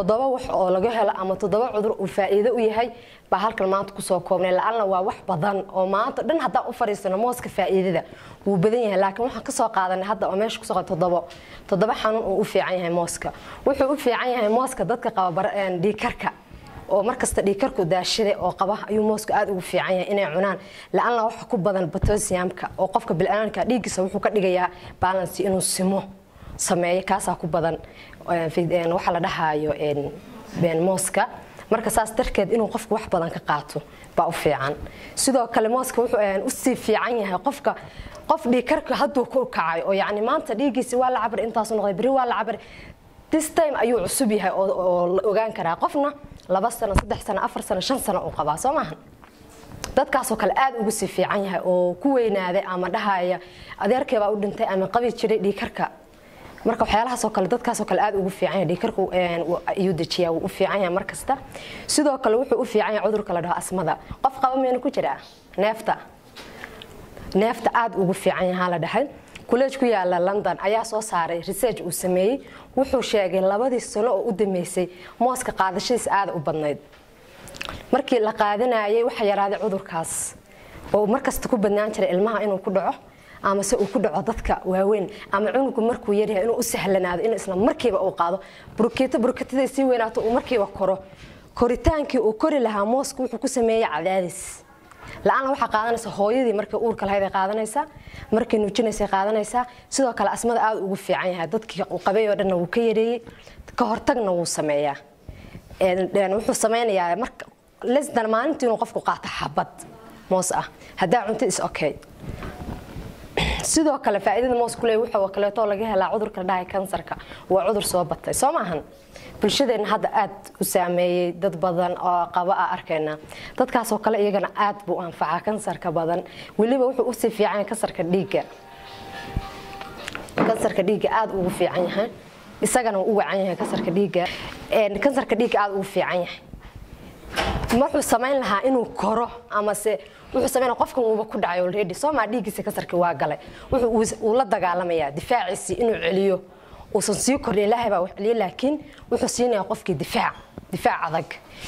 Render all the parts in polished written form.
toddoba wax oo laga helo ama toddoba cudur oo faa'iido u yahay ba halkan maanta ku soo koobnay la'aana waa wax badan oo maanta dhan hadda u fariisano mooska faa'iidada wuu badan yahay laakiin waxaan ka soo qaadanay hadda oo meesha ku soo toddoba xanuun oo u fiican yahay mooska wuxuu u fiican yahay mooska dadka qaba dhiigkarka oo markasta dhiigkarku daashade oo qaba ayuu mooska aad ugu fiican yahay inay cunaan la'aana wax ku badan potassiumka oo qofka bil'aanka dhiiggiisa wuxuu ka dhigayaa balance inuu simo sameeyo kaasa ku badan waxa la dhahayo mooska marka saas darkeed inuu qofku wax badan ka qaato baa u fiican sidoo kale mooska wuxuu u sii fiican yahay qof dhiigkarka hadduu ku kacay oo yacni maanta dhiiggiisa waa la cabar intaas noqday bari waa la cabar this time ayuu cusub yahay oo la ogaan karaa qofna 2 sano 3 sano 4 sano 5 sano uu qabaa soo maahan dadkaas oo kale aad ugu sii fiican yahay oo ku weynaaday ama dhahaya adeerkay baa u dhintay ama qabi jiray dhiigkarka marka waxyaalahaas oo kale dadkaas oo kale aad ugu fiican yahay dhiigkarku ayuu dajiyaa uu u fiican yahay markasta sidoo kale wuxuu u fiican yahay cudurka la dhaho asmada qof qaba meena ku jira neefta aad ugu fiican yahay la dhahay college ku yaala London ayaa soo saaray research uu sameeyay wuxuu sheegay 2 sano oo u dhameysay mooska qaadashadiisa aad u badnayd markii la qaadanayay waxa yaraaday cudurkaas oo markasta ku badnaan jiray ilmaha inuu ku dhaco ama se uu ku dhaco dadka waaweyn ama cunugu markuu yar yahay inuu u sahlanaado in isla markiiba uu qaado burkatida si weynaato uu markiiba koritaankii uu kori lahaa mooska wuxuu ku sameeyay cadaadis la'aana waxa qaadanaysa hooyadii markii uurka lahayd ay qaadanaysa markii nuujinaysa qaadanaysa sidoo kale asmada aad ugu fiican yahay dadkii uu qabay oo dhan uu ka yareeyay ka hortagna wuu sameeyaa wuxuu sameynayaa marka lesdan maalintii inuu qofku qaato xabad moos ah hadaa cunto is okay sidoo kale faa'iidada moosku leeyahay waxa kaleeto laga helaa cudurka dhahay kansarka waa cudur soo batay soo maahan bulshadeena hadda aad u saameeyay dad badan oo qaba arkayna dadkaas oo kale iyagana aad buu anfacaa kansarka badan waliba wuxuu u sii fiican kansarka dhiigga aad ugu fiican yahay isagana uu wacan yahay kansarka dhiigga aad ugu fiican yahay wuxuu sameyn lahaa inuu koro ama se wuxuu sameeyay qofkan uu ku dhacay already Soomaa dhiigisa kansarka waa galay wuxuu la dagaalamayaa difaaciisi inuu celiyo uusan sii kordhin Ilaahay baa wax celiyo laakiin wuxuu siinayaa qofkii difaac adag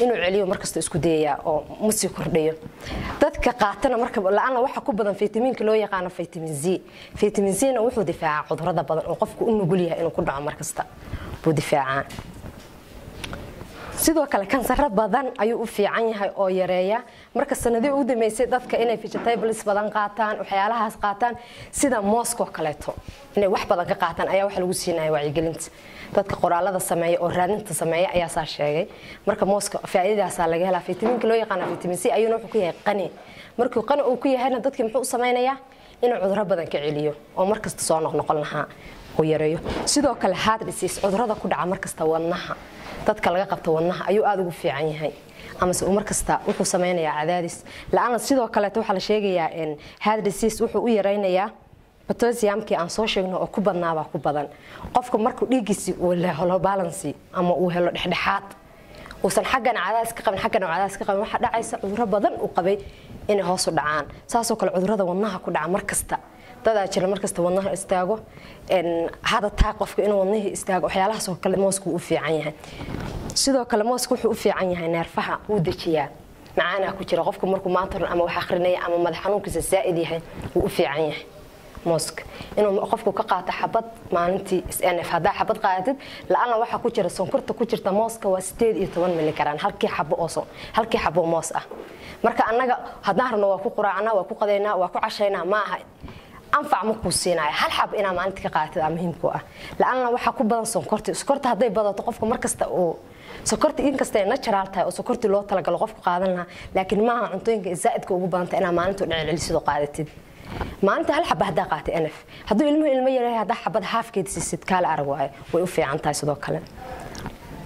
inuu celiyo markasta isku dayaya oo ma sii kordhiyo dadka qaatana marka la'aana waxa ku badan fitamiinka loo yaqaan vitamin C na wuxuu difaaca cudurrada badan oo qofku u nugul yahay inuu ku dhaco markasta buu difaaca sidoo kale kansar badan ayuu u fiican yahay oo yareeya marka sanadii ugu dhameysay dadka inay vegetables badan qaataan waxyaalahaas qaataan sida mooska kaleeto inay wax badan ka qaataan ayaa wax lagu siinayaa wacyigelinta dadka qoraalada sameeya oo raadinta sameeya ayaa saa sheegay marka mooska faa'iidadaas laga helaa fitamiinka loo yaqaan vitamin C ayuu wuxuu ku yahay qani markuu qani uu ku yahayna dadkii muxuu sameynayaa inuu cudurro badan ka celiyo oo markasta soo noqon lahaa oo yareeyo sidoo kale heart disease cudurrada ku dhaca markasta wadnaha dadka laga qabto wadnaha ayuu aad ugu fiican yahay ama se markasta wuxuu sameynayaa cadaadis la'aana sidoo kale waxa la sheegayaa in heart disease wuxuu u yareynayaa potassiumkii aan soo sheegno oo ku badnaaba ku badan qofku markuu dhiiggiisa uu helo balance ama uu helo dhexdhexaad uusan xaggan cadaadis ka qabin waxa dhacaysa cudurro badan uu qabay inay hoos u dhacaan saasoo kale cudurrada wadnaha ku dhaca markasta dada jira markasta wadnaha istaago hada taa qofka inuu wadnaha istaago waxyaalahaas oo kale moosku u fiican yahay sidoo kale moosku wuxuu u fiican yahay neerfaha uu dajiyaa macaana ku jira qofku markuu maanta ama wax akhrinaya ama madax xanuunkiisa zaa'id yahay uu u fiican yahay mooska inuu qofku ka qaato xabad maalintii SNF hadaa xabad qaadatid la'aana waxa ku jira sonkorta ku jirta mooska waa 18 milligaraam halkii xabo moos ah marka anaga hadaan rabno waa ku quraacnaa waa ku qadeynaa waa ku cashaynaa ma aha anfac ma ku siinaya hal xab ina maalintii ka qaatid muhiimku ah la'aana waxa ku badan sonkorta haday badato qofku markasta oo sokorta in kasta ay natural tahay oo sokorta loo talagalo qofku qaadan lahaa laakiin ma aha cuntooyinka zaa'idka ugu badan inaa maalintii dhacelisid oo qaadatid maanta hal xabad hadaa qaatay NF haduu ilmo yaray hadaa xabad haafkeed sisid kala arag way u fiican tahay sidoo kale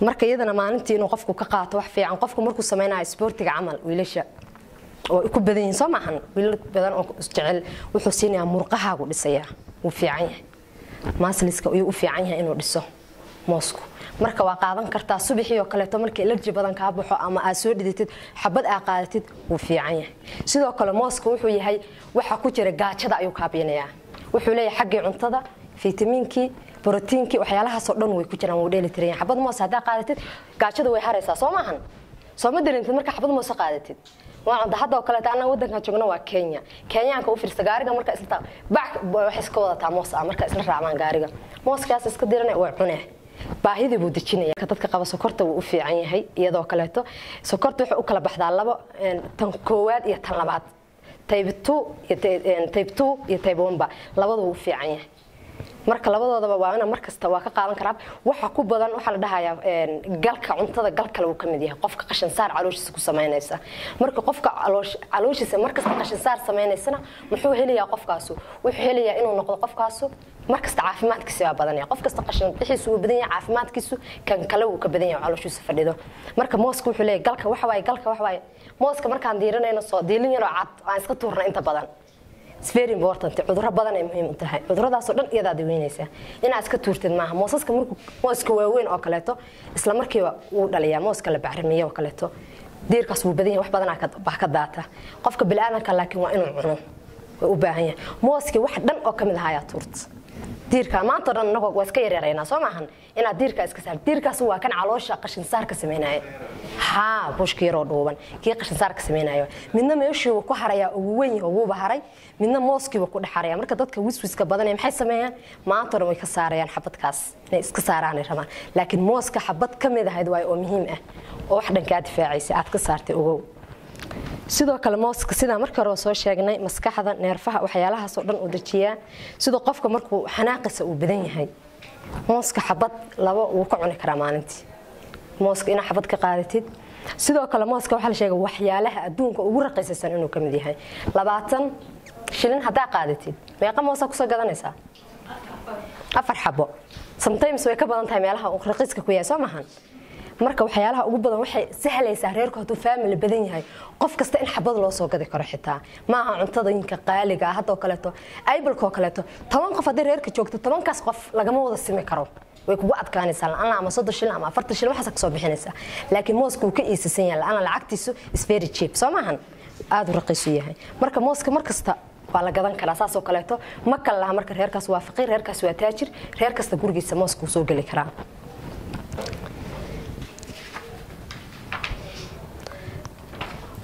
marka iyadana maalintii inuu qofku ka qaato wax fiican qofku markuu sameeynaa sportiga camal wiilasha oo ku badan yihiin soo maahan wiil badan oo jecel wuxuu siinayaa murqahaagu dhisaya uu fiican yahay muscleska uu fiican yahay inuu dhiso moosku marka waa qaadan kartaa subaxii oo kale to markii allergy badan ka baxo ama aad soo dhiditid xabad aad qaadatid uu fiican yahay sidoo kale mooska wuxuu yahay waxa ku jira gaajada ayuu ka bixinayaa wuxuu leeyahay xagga cuntada fitamiinkii بروتينكي وحيالها صدّن ويكون وديل ترين حبض موس هذا قادتي قاشده ويهرسا صومهن صومدل أنت مركا حبض موس قادتي وعند هذا وكلت أنا ودك هتجونا وكينيا كينيا كوفر سجارة مركا إسلتا بعك وحس كوضة تاع موس مركا إسلتا عمان جارجة موس كاس إسكديرنا وعناه baahidii buu dejinaya ka dadka qaba sokorta uu u fiican yahay iyadoo kaleeto sokorta wuxuu u kala baxdaa laba tan koowaad iyo tan labaad type 2 iyo type 1 ba labaduu u fiican yahay marka labadoodaba waa in markasta waa ka qaadan karaa waxa ku badan waxa la dhahayaa galka cuntada galka uu ka mid yahay qofka qashin saar calooshiisa ku sameynaysa marka qofka calooshiisa markasta qashin saar sameynaysa wuxuu helayaa qofkaas wuxuu helayaa inuu noqdo qofkaas markasta caafimaadkiisa waa badan yahay qofkasta qashin bixiisu uu badan yahay caafimaadkiisu kan kale uu ka badan yahay calooshiisa fadhido marka mooska wuxuu leeyahay galka waxa waaye mooska markaan diiranayno soo diilin yar oo cad aan iska tuurna inta badan it's very important cudurro badan ay muhiim u tahay cudurradaas oo dhan iyada daweynaysa inaad iska tuurtid maaha moosaska markuu mooska waaweyn oo kaleeto isla markiiba uu dhaliyaa mooska la bacrimiyo oo kaleeto diirkaas uu badan yahay wax badan ka daata qofka bilaadanka laakiin waa inuu cuno u baahan yahay mooski wax dhan oo kamid ah ayaa tuurta diirka maanta dhan naga waa iska yareereynaa soo maahan inaad diirka iska saar diirkaas waa kan caloosha qashin saar ka sameynaayo bushkiiro dhuuban kii qashin saar ka sameynaayo midna meeshuu ku haraya ugu weyn ugu baharay midna mooskiiba ku dhaxaraya marka dadka wiswiska badan maxay sameeyaan maanta dhan way ka saarayaan xabadkaas inay iska saaraan rabaan laakiin mooska xabad kamid ah waa oo muhiim ah oo wax dhanka difaacaysa aad ka saartay ogow sidoo kale mooska sida markii hore soo sheegnay maskaxda neerfaha waxyaalaha soo dhan u dajiyaa sidoo qofka markuu xanaaqisa uu badan yahay mooska xabad laba uu ka cuni karaa maalintii mooska ina xabad ka qaadatid sidoo kale mooska waxa la sheegay waxyaalaha adduunka ugu raqiisan inuu kamid yahay 20 shilin hadaa qaadatid meeqa moosa ku soo gadanaysaa 4 xabo sometimes way ka badan tahay meelaha uu raqiiska ku yahay soo maahan marka waxyaalaha ugu badan waxay sahlaysaa reerku haduu family badan yahay qof kasta in xabad loo soo gadi karo xitaa ma aha cuntadooyinka qaaliga ah hadoo kaleeto aybalko kaleeto 10 qof hadii reerka joogto 10 kaas qof lagama wada simi karo way kugu adkaanaysaa ana ama 30 shilin ama 40 shilin waxa ka soo bixinaysa laakiin moosku ka iisasan yahay ana lacagtiisu is very cheap soo maahan aad u raqiis yahay marka mooska markasta waa la gadan karaa saas oo kaleeto ma kala marka reerkaas waa faqiir reerkaas waa taajir reer kasta gurigiisa moosku soo gali karaa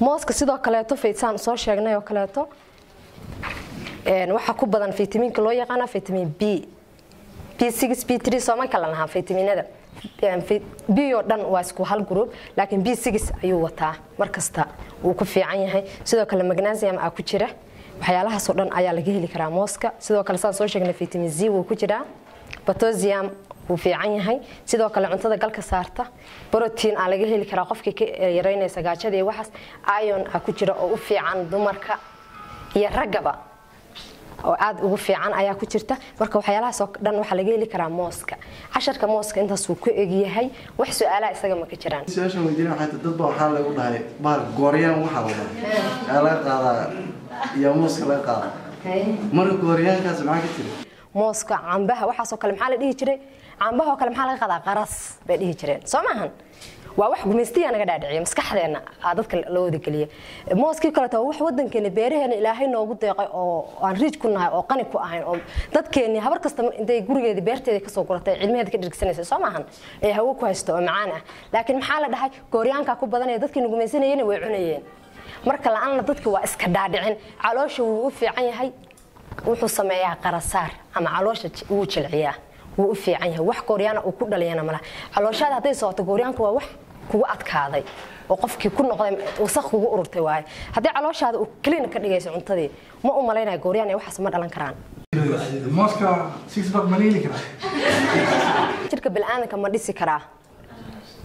mooska sidoo kaleeto fiitaan soo sheegnay oo kaleeto waxa ku badan fitamiinka loo yaqaan fitamiin B B6 B3 soo ma kala lahaa fitamiinada B oo dhan waa isku hal group laakiin B6 ayuu wataa markasta uu ku fiican yahay sidoo kale magnesium ku jira waxyaalahaas oo dhan ayaa laga heli karaa mooska sidoo kale soo sheegnay fitamiin Z uu ku jira potassium uu fiican yahay sidoo kale cuntada galka saarta protein aan laga heli karaa qofkii ka yareynaysa gaajada iyo waxaas iron ku jira oo u fiican dumarka iyo ragaba oo aad ugu fiican ayaa ku jirta marka waxyaalahaas oo dhan waxa laga heli karaa mooska casharka mooska intaas uu ku egyahay wax su'aalaha isaga ma ka jiraan su'aashan weydiina waxay dad baa waxa lagu dhahay baal gooriyaan waxa la qaada iyo mooska la qaada marka gooriyaankaas maxaa ka jira mooska cambaha waxa soo kale maxaa la dhihi jiray cambaha oo kale maxaa laga qadaa qaras bay dhihi jireen soo maahan waa wax gumeystiya naga dhaadhiciyo maskaxdeena dadka loo wada galiye mooskii kale taa wax wadankeena beeraheena ilaahay noogu deeqay oo aan riij ku nahay oo qani ku ahayn oo dadkeena habar kasta intay gurigeeda beerteeda ka soo guratay cilmiyeed ka dhigsanaysa soo maahan ee hawo ku haysto oo macaan ah laakiin maxaa la dhahay gooriyaanka ku badan ee dadkeena gumeysanayeen way cunayeen marka la'aana dadka waa iska dhaadhicin caloosha uu u fiican yahay wuxuu sameeyaa qarasaar ama caloosha uu jilciyaa wuu u fiican yahay wax gooriyana uu ku dhaliyana malaha calooshada haday sooto gooriyaanku waa wax kugu adkaaday oo qofkii ku noqday wasakh kugu ururtay waay haddii calooshaada uu clean ka dhigayso cuntadii ma u malaynaya gooriyaan ay waxaas ma dhalan karaan mooska 6 bag ma leeli karaa jirka bilaadanka ma dhisi karaa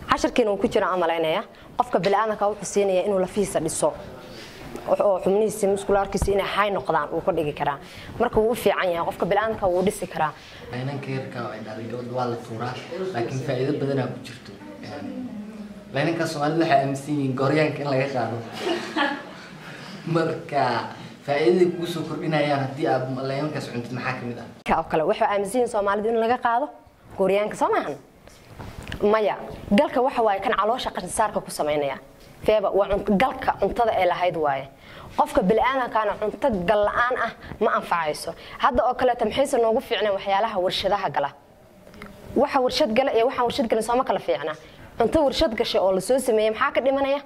casharkiina uu ku jira amalaynaya qofka bilaadanka wuxuu siinaya inuu lafiisa dhiso oo xubnihiisa muskularkiisa inay hay noqdaan uu ka dhigi karaa marka uu u fiican yahay qofka bilaadanka uu dhisi karaa aynanka yarka ay dhalay waa la tuuraa laakiin faa'iido badan ku jirto aynanka Soomaalidu waxay aaminsan yihiin gooryaanka in laga qaado marka faa'iido ku soo kordhinayaan hadii aad aynankaas cuntid maxaa kamid ah ka kale waxa aaminsan yihiin Soomaalidu in laga qaado gooryaanka Soomahan maya galka waxa waay kan caloosha qashin saarka ku sameynaya feeba waa galka cuntada ee lahayd waaye qofka bilaadanka ana cunto gal la'aan ah ma anfacayso hadda oo kale tamxiisa noogu fiicnaa waxyaalaha warshadaha gala waxa warshad gala iyo waxa warshad galin sooma kala fiicna cunto warshad gashay oo la soo sameeyay maxaa ka dhimanaya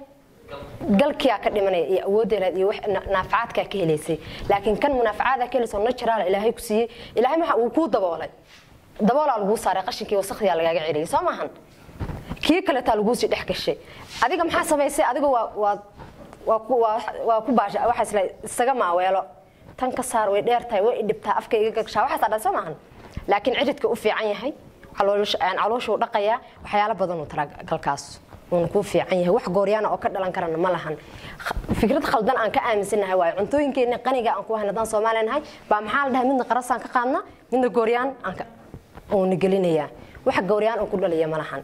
galkiya ka dhimanaya iyo awoodeeda iyo wax naafacaadka ka heleysay laakiin kan munaafacaadka ka heleysay natural ilaahay ku siiyay ilaahay waxa uu ku daboolay daboolaa lagu saaray qashinkii wasaqdiga lagaga ciriyay soo maahan kii kale taa lagu sii dhex gashay adiga maxaa sameysay adiga waa ku baasha waxa isla isaga maaweelo tan ka saar way dheertahay way dhibtaa afkayga gagshaa waxa saadhay soo maahan laakiin ciridka u fiican yahay calooshu dhaqaya waxyaalo badan oo taragalkaas uu ku fiican yahay wax gooryaan oo ka dhalan karana ma lahan fikrad khaldan aan ka aaminsanahay waa cuntooyinkeena qaniga aan ku haynadan Soomaaliyeed baa maxaa la dhahay midna qarasaan ka qaadna midna gooryaan aan ka oo nigelinaya wax gooryaan oo ku dhalaya ma lahan